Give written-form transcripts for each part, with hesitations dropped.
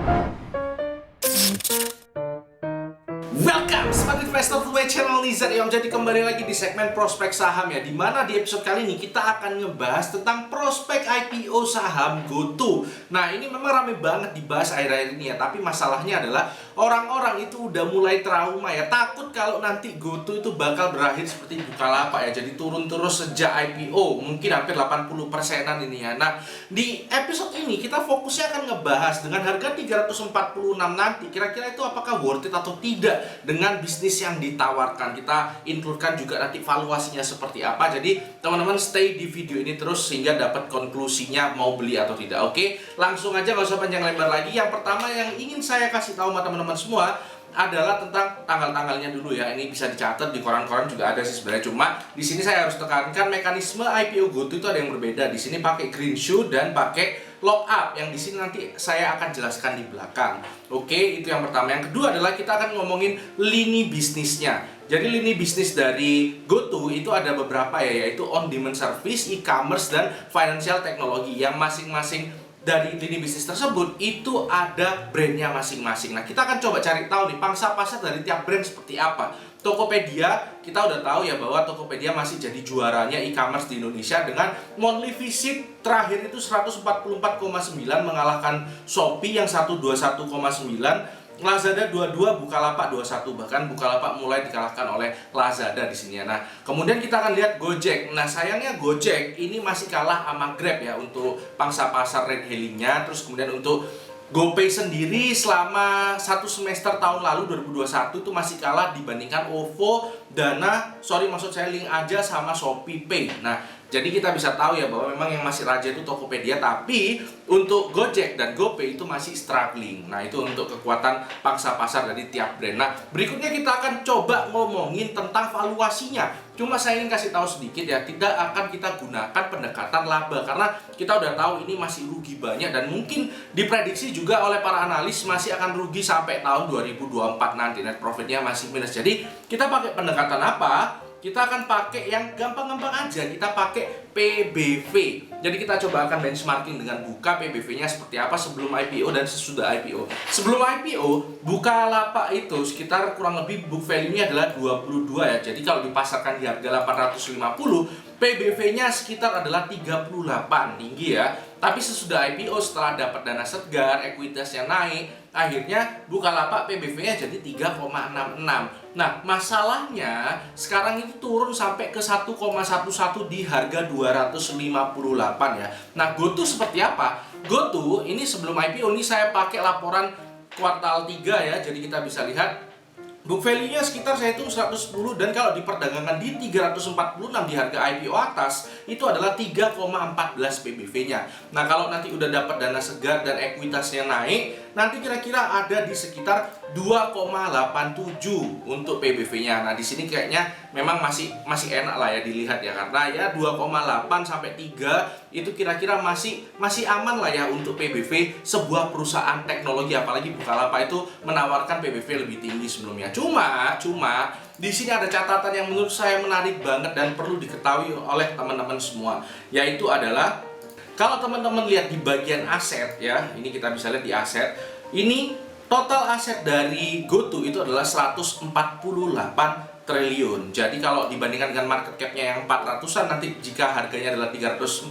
Welcome sebagai investor to my channel Nizar yang jadi kembali lagi di segmen prospek saham ya, dimana di episode kali ini kita akan ngebahas tentang prospek IPO saham GoTo. Nah ini memang rame banget dibahas akhir-akhir ini ya, tapi masalahnya adalah orang-orang itu udah mulai trauma ya, takut kalau nanti GoTo itu bakal berakhir seperti Bukalapak ya, jadi turun terus sejak IPO, mungkin hampir 80%-an ini ya. Nah di episode ini kita fokusnya akan ngebahas dengan harga 346 nanti, kira-kira itu apakah worth it atau tidak dengan bisnis yang ditawarkan. Kita includekan juga nanti valuasinya seperti apa. Jadi teman-teman stay di video ini terus sehingga dapat konklusinya mau beli atau tidak. Oke, langsung aja nggak usah panjang lebar lagi. Yang pertama yang ingin saya kasih tahu sama teman-teman semua adalah tentang tanggal-tanggalnya dulu ya. Ini bisa dicatat di koran-koran juga ada sih sebenarnya. Cuma di sini saya harus tekankan mekanisme IPO GoTo itu ada yang berbeda. Di sini pakai green shoe dan pakai lock up, yang di sini nanti saya akan jelaskan di belakang. Oke, itu yang pertama. Yang kedua adalah kita akan ngomongin lini bisnisnya. Jadi lini bisnis dari GoTo itu ada beberapa ya, yaitu on demand service, e-commerce, dan financial technology, yang masing-masing dari lini bisnis tersebut itu ada brandnya masing-masing. Nah kita akan coba cari tahu nih pangsa pasar dari tiap brand seperti apa. Tokopedia, kita udah tahu ya bahwa Tokopedia masih jadi juaranya e-commerce di Indonesia dengan monthly visit terakhir itu 144,9, mengalahkan Shopee yang 121,9, Lazada 22, Bukalapak 21, bahkan Bukalapak mulai dikalahkan oleh Lazada di sini ya. Nah, kemudian kita akan lihat Gojek. Nah, sayangnya Gojek ini masih kalah sama Grab ya untuk pangsa pasar ride hailingnya. Terus kemudian untuk GoPay sendiri selama satu semester tahun lalu 2021 itu masih kalah dibandingkan OVO, Dana, Link Aja sama Shopee Pay. Nah, jadi kita bisa tahu ya bahwa memang yang masih raja itu Tokopedia, tapi untuk Gojek dan GoPay itu masih struggling. Nah, itu untuk kekuatan pangsa pasar dari tiap brand. Nah, berikutnya kita akan coba ngomongin tentang valuasinya. Cuma saya ingin kasih tahu sedikit ya, tidak akan kita gunakan pendekatan laba karena kita udah tahu ini masih rugi banyak dan mungkin diprediksi juga oleh para analis masih akan rugi sampai tahun 2024 nanti, net profitnya masih minus. Jadi kita pakai pendekatan apa? Kita akan pakai yang gampang-gampang aja, kita pakai PBV. Jadi kita coba akan benchmarking dengan Buka PBV-nya seperti apa sebelum IPO dan sesudah IPO. Sebelum IPO, Bukalapak itu sekitar kurang lebih book value-nya adalah 22 ya. Jadi kalau dipasarkan di harga 850, PBV-nya sekitar adalah 38, tinggi ya. Tapi sesudah IPO, setelah dapat dana segar, ekuitasnya naik, akhirnya Bukalapak PBV-nya jadi 3,66. Nah, masalahnya sekarang itu turun sampai ke 1,11 di harga 258 ya. Nah, GoTo seperti apa? GoTo ini sebelum IPO ini saya pakai laporan kuartal 3 ya. Jadi kita bisa lihat book value-nya sekitar saya hitung 110, dan kalau diperdagangkan di 346 di harga IPO atas itu adalah 3,14 PBV-nya. Nah, kalau nanti udah dapat dana segar dan ekuitasnya naik, nanti kira-kira ada di sekitar 2,87 untuk PBV-nya. Nah, di sini kayaknya memang masih enak lah ya dilihat ya, karena ya 2,8 sampai 3 itu kira-kira masih aman lah ya untuk PBV sebuah perusahaan teknologi, apalagi Bukalapak itu menawarkan PBV lebih tinggi sebelumnya. Cuma di sini ada catatan yang menurut saya menarik banget dan perlu diketahui oleh teman-teman semua, yaitu adalah kalau teman-teman lihat di bagian aset ya, ini kita bisa lihat di aset, ini total aset dari GoTo itu adalah 148 triliun. Jadi kalau dibandingkan dengan market cap-nya yang 400-an, nanti jika harganya adalah 346,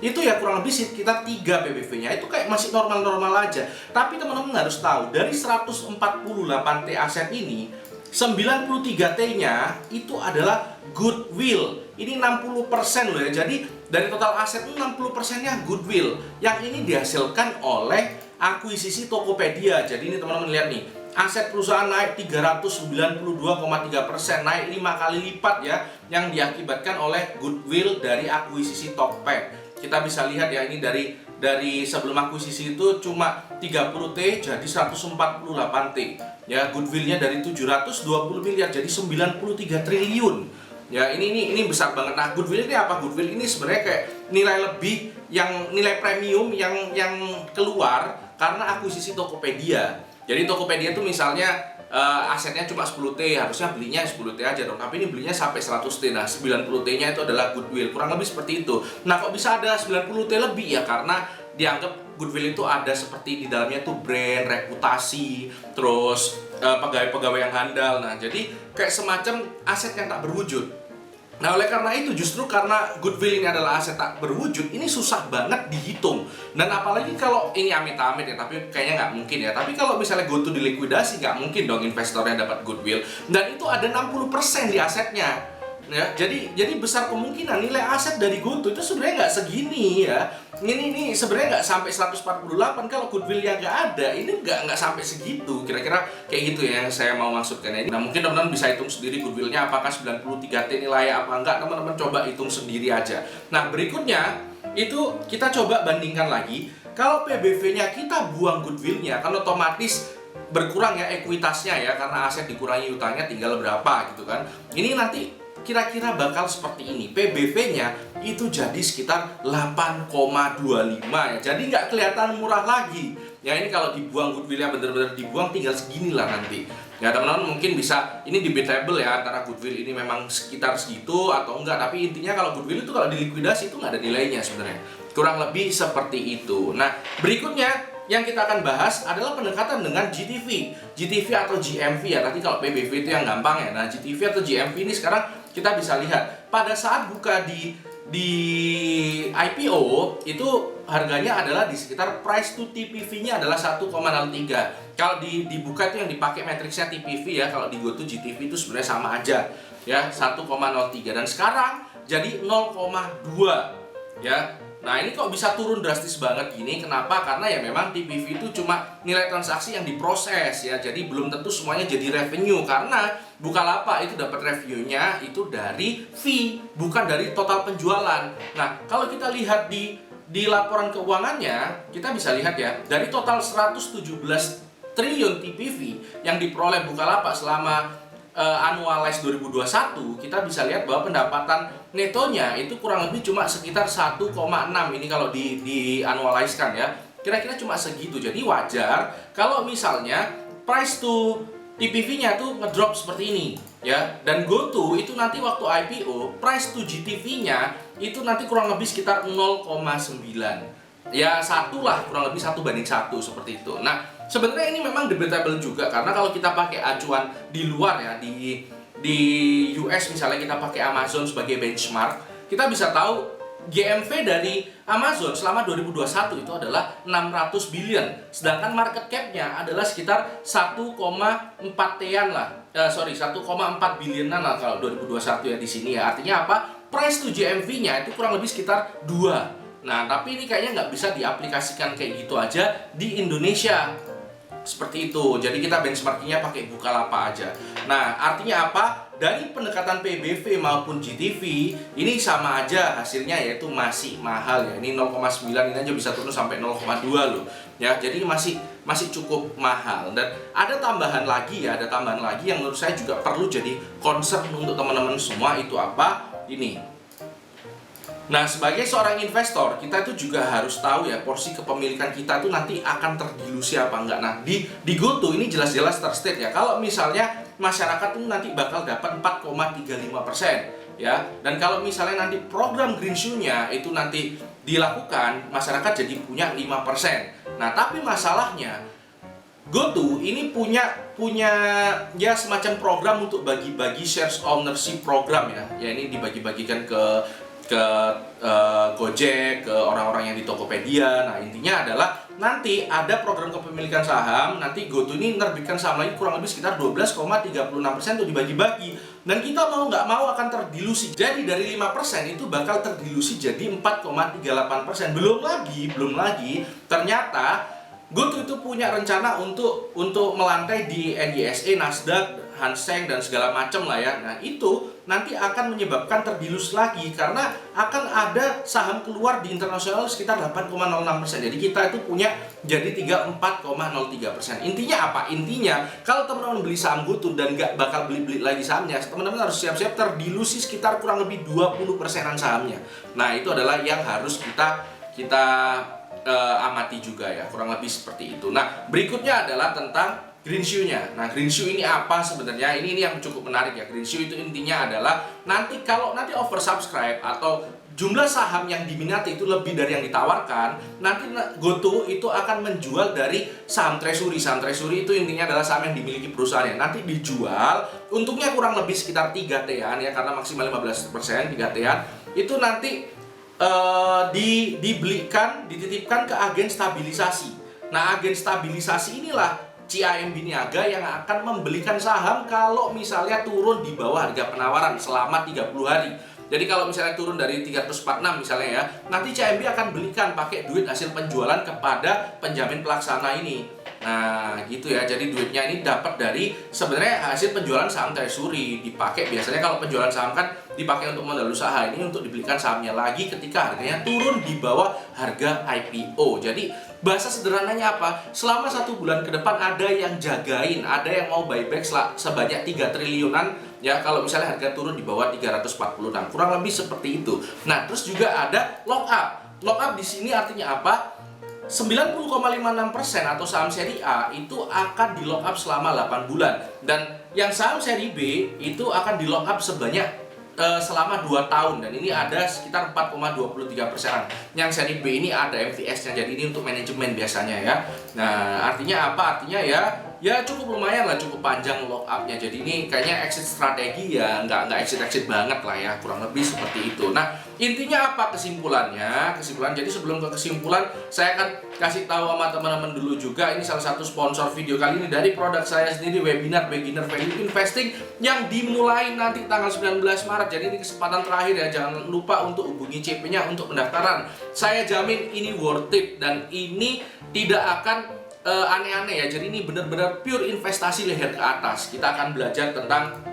itu ya kurang lebih sekitar 3 PBV-nya. Itu kayak masih normal-normal aja. Tapi teman-teman harus tahu, dari 148T aset ini, 93T-nya itu adalah goodwill. Ini 60% loh ya. Jadi dari total aset 60%-nya goodwill. Yang ini dihasilkan oleh akuisisi Tokopedia. Jadi ini teman-teman lihat nih, aset perusahaan naik 392,3%, naik 5 kali lipat ya, yang diakibatkan oleh goodwill dari akuisisi Tokped. Kita bisa lihat ya, ini dari sebelum akuisisi itu cuma 30T jadi 148T. Ya, goodwill-nya dari 720 miliar jadi 93 triliun. Ya, ini besar banget. Nah, goodwill ini apa? Goodwill ini sebenarnya kayak nilai lebih, yang nilai premium yang keluar karena akuisisi Tokopedia. Jadi Tokopedia itu misalnya asetnya cuma 10T, harusnya belinya 10T aja dong, tapi ini belinya sampai 100T. Nah, 90T-nya itu adalah goodwill, kurang lebih seperti itu. Nah, kok bisa ada 90T lebih? Ya karena dianggap goodwill itu ada seperti di dalamnya tuh brand, reputasi, terus pegawai-pegawai yang handal. Nah, jadi kayak semacam aset yang tak berwujud. Nah, oleh karena itu, justru karena goodwill ini adalah aset tak berwujud, ini susah banget dihitung. Dan apalagi kalau ini amit-amit ya, tapi kayaknya nggak mungkin ya. Tapi kalau misalnya GoTo dilikuidasi, nggak mungkin dong investornya dapat goodwill. Dan itu ada 60% di asetnya. Ya, jadi besar kemungkinan nilai aset dari GoTo itu sebenarnya nggak segini ya. Ini sebenarnya nggak sampai 148 kalau goodwill-nya nggak ada. Ini nggak sampai segitu. Kira-kira kayak gitu ya yang saya mau maksudkan ini. Nah, mungkin teman-teman bisa hitung sendiri goodwill-nya apakah 93T ini layak apa enggak. Teman-teman coba hitung sendiri aja. Nah, berikutnya itu kita coba bandingkan lagi. Kalau PBV-nya kita buang goodwill-nya, kan otomatis berkurang ya ekuitasnya ya, karena aset dikurangi utangnya tinggal berapa gitu kan. Ini nanti kira-kira bakal seperti ini. PBV-nya itu jadi sekitar 8,25 ya. Jadi nggak kelihatan murah lagi. Ya, ini kalau dibuang goodwill-nya bener-bener dibuang tinggal segini lah nanti. Ya, teman-teman mungkin bisa ini debatable ya antara goodwill ini memang sekitar segitu atau enggak. Tapi intinya kalau goodwill itu kalau dilikuidasi itu nggak ada nilainya sebenarnya. Kurang lebih seperti itu. Nah, berikutnya yang kita akan bahas adalah pendekatan dengan GTV atau GMV ya. Tadi kalau PBV itu yang gampang ya. Nah, GTV atau GMV ini sekarang kita bisa lihat pada saat buka di IPO itu harganya adalah di sekitar price to TPV-nya adalah 1,03. Kalau dibuka itu yang dipakai matriksnya TPV ya. Kalau di GoTo GTV itu sebenarnya sama aja ya, 1,03 dan sekarang jadi 0,2 ya. Nah, ini kok bisa turun drastis banget gini? Kenapa? Karena ya memang TPV itu cuma nilai transaksi yang diproses ya. Jadi belum tentu semuanya jadi revenue, karena Bukalapak itu dapat revenue-nya itu dari fee, bukan dari total penjualan. Nah, kalau kita lihat di laporan keuangannya, kita bisa lihat ya, dari total 117 triliun TPV yang diperoleh Bukalapak selama annualize 2021, kita bisa lihat bahwa pendapatan netonya itu kurang lebih cuma sekitar 1,6. Ini kalau di annualize-kan ya, kira-kira cuma segitu. Jadi wajar kalau misalnya price to TPV-nya tuh ngedrop seperti ini ya. Dan GoTo itu nanti waktu IPO price to GTV-nya itu nanti kurang lebih sekitar 0,9 ya, satu lah, kurang lebih 1:1 seperti itu. Nah, sebenarnya ini memang debatable juga, karena kalau kita pakai acuan di luar ya, di US misalnya kita pakai Amazon sebagai benchmark, kita bisa tahu GMV dari Amazon selama 2021 itu adalah 600 billion, sedangkan market cap-nya adalah sekitar 1,4 T-an lah. 1,4 billion-an lah kalau 2021 ya di sini ya. Artinya apa? Price to GMV-nya itu kurang lebih sekitar 2. Nah, tapi ini kayaknya nggak bisa diaplikasikan kayak gitu aja di Indonesia. Seperti itu. Jadi kita benchmarkingnya pakai Bukalapak aja. Nah, artinya apa? Dari pendekatan PBV maupun GTV, ini sama aja hasilnya, yaitu masih mahal ya. Ini 0,9, ini aja bisa turun sampai 0,2 loh. Ya, jadi masih cukup mahal. Dan ada tambahan lagi ya, yang menurut saya juga perlu jadi concern untuk teman-teman semua. Itu apa? Ini. Nah, sebagai seorang investor, kita itu juga harus tahu ya, porsi kepemilikan kita itu nanti akan terdilusi apa enggak. Nah, di GoTo ini jelas-jelas terstate ya. Kalau misalnya masyarakat itu nanti bakal dapat 4,35% ya. Dan kalau misalnya nanti program Green Shoe-nya itu nanti dilakukan, masyarakat jadi punya 5%. Nah, tapi masalahnya GoTo ini punya ya semacam program untuk bagi-bagi shares ownership program ya. Ya, ini dibagi-bagikan ke Gojek, ke orang-orang yang di Tokopedia. Nah, intinya adalah nanti ada program kepemilikan saham. Nanti GoTo ini menerbitkan saham lagi kurang lebih sekitar 12,36% untuk dibagi-bagi. Dan kita mau nggak mau akan terdilusi. Jadi dari 5% itu bakal terdilusi jadi 4,38%. Belum lagi ternyata GoTo itu punya rencana untuk melantai di NYSE, Nasdaq, Hang Seng dan segala macam lah ya. Nah, itu nanti akan menyebabkan terdilus lagi karena akan ada saham keluar di internasional sekitar 8,06%. Jadi kita itu punya jadi 34,03%. Intinya apa? Intinya kalau teman-teman beli saham GoTo dan nggak bakal beli lagi sahamnya, teman-teman harus siap-siap terdilusi sekitar kurang lebih 20%-an sahamnya. Nah, itu adalah yang harus kita amati juga ya, kurang lebih seperti itu. Nah, berikutnya adalah tentang Green Shoe-nya. Nah, Green Shoe ini apa sebenarnya? Ini yang cukup menarik ya. Green Shoe itu intinya adalah kalau nanti oversubscribe atau jumlah saham yang diminati itu lebih dari yang ditawarkan, nanti GoTo itu akan menjual dari saham treasury. Saham treasury itu intinya adalah saham yang dimiliki perusahaannya. Nanti dijual, untungnya kurang lebih sekitar 3T-an ya, karena maksimal 15%, 3T-an. Itu nanti dibelikan, dititipkan ke agen stabilisasi. Nah, agen stabilisasi inilah CIMB Niaga yang akan membelikan saham kalau misalnya turun di bawah harga penawaran selama 30 hari. Jadi kalau misalnya turun dari 346 misalnya ya, nanti CIMB akan belikan pakai duit hasil penjualan kepada penjamin pelaksana ini. Nah gitu ya, jadi duitnya ini dapat dari sebenarnya hasil penjualan saham treasury, dipakai biasanya kalau penjualan saham kan dipakai untuk modal usaha, ini untuk dibelikan sahamnya lagi ketika harganya turun di bawah harga IPO. Jadi bahasa sederhananya apa? Selama 1 bulan ke depan ada yang jagain, ada yang mau buyback sebanyak 3 triliunan ya, kalau misalnya harga turun di bawah 346, kurang lebih seperti itu. Nah, terus juga ada lock up. Lock up di sini artinya apa? 90,56% atau saham seri A itu akan di lock up selama 8 bulan, dan yang saham seri B itu akan di lock up sebanyak selama 2 tahun, dan ini ada sekitar 4,23%. Yang seri B ini ada MVS-nya, jadi ini untuk manajemen biasanya ya. Nah, artinya apa? Artinya ya cukup lumayan lah, cukup panjang lock up-nya. Jadi ini kayaknya exit strategi ya, nggak exit banget lah ya, kurang lebih seperti itu. Nah, intinya apa kesimpulannya? Jadi sebelum ke kesimpulan, saya akan kasih tahu sama teman-teman dulu juga, ini salah satu sponsor video kali ini dari produk saya sendiri, webinar Beginner Value Investing yang dimulai nanti tanggal 19 Maret. Jadi ini kesempatan terakhir ya, jangan lupa untuk hubungi CP-nya untuk pendaftaran. Saya jamin ini worth it dan ini tidak akan aneh-aneh ya. Jadi ini benar-benar pure investasi leher ke atas. Kita akan belajar tentang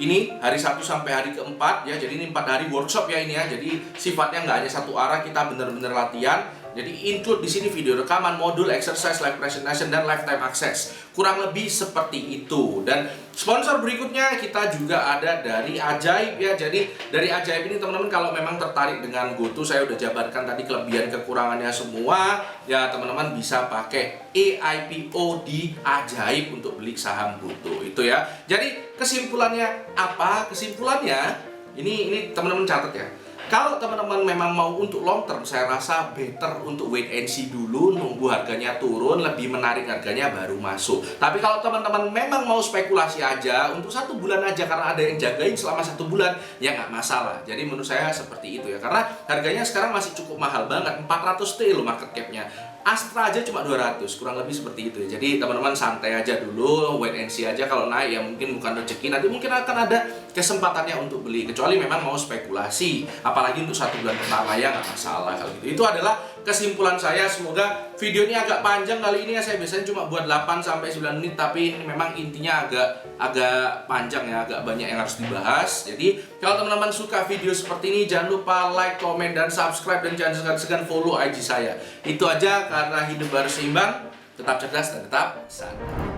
ini hari Sabtu sampai hari keempat ya. Jadi ini 4 hari workshop ya ini ya. Jadi sifatnya nggak hanya satu arah, kita benar-benar latihan. Jadi include di sini video rekaman, modul, exercise, live presentation, dan lifetime access. Kurang lebih seperti itu. Dan sponsor berikutnya kita juga ada dari Ajaib ya. Jadi dari Ajaib ini teman-teman kalau memang tertarik dengan GoTo, saya udah jabarkan tadi kelebihan kekurangannya semua. Ya teman-teman bisa pakai eIPO di Ajaib untuk beli saham GoTo itu ya. Jadi kesimpulannya apa? Kesimpulannya ini teman-teman catat ya. Kalau teman-teman memang mau untuk long term, saya rasa better untuk wait and see dulu, nunggu harganya turun, lebih menarik harganya baru masuk. Tapi kalau teman-teman memang mau spekulasi aja, untuk 1 bulan aja karena ada yang jagain selama 1 bulan, ya nggak masalah. Jadi menurut saya seperti itu ya, karena harganya sekarang masih cukup mahal banget, 400T loh market cap-nya. Astra aja cuma 200, kurang lebih seperti itu ya. Jadi teman-teman santai aja dulu, wait and see aja. Kalau naik ya mungkin bukan rezeki, nanti mungkin akan ada kesempatannya untuk beli. Kecuali memang mau spekulasi, apalagi untuk 1 bulan pertama ya nggak masalah kalau gitu. Itu adalah kesimpulan saya. Semoga video ini agak panjang kali ini ya. Saya biasanya cuma buat 8-9 menit, tapi ini memang intinya agak panjang ya, agak banyak yang harus dibahas. Jadi kalau teman-teman suka video seperti ini, jangan lupa like, komen, dan subscribe, dan jangan segan-segan follow IG saya. Itu aja, karena hidup harus seimbang, tetap cerdas dan tetap santai.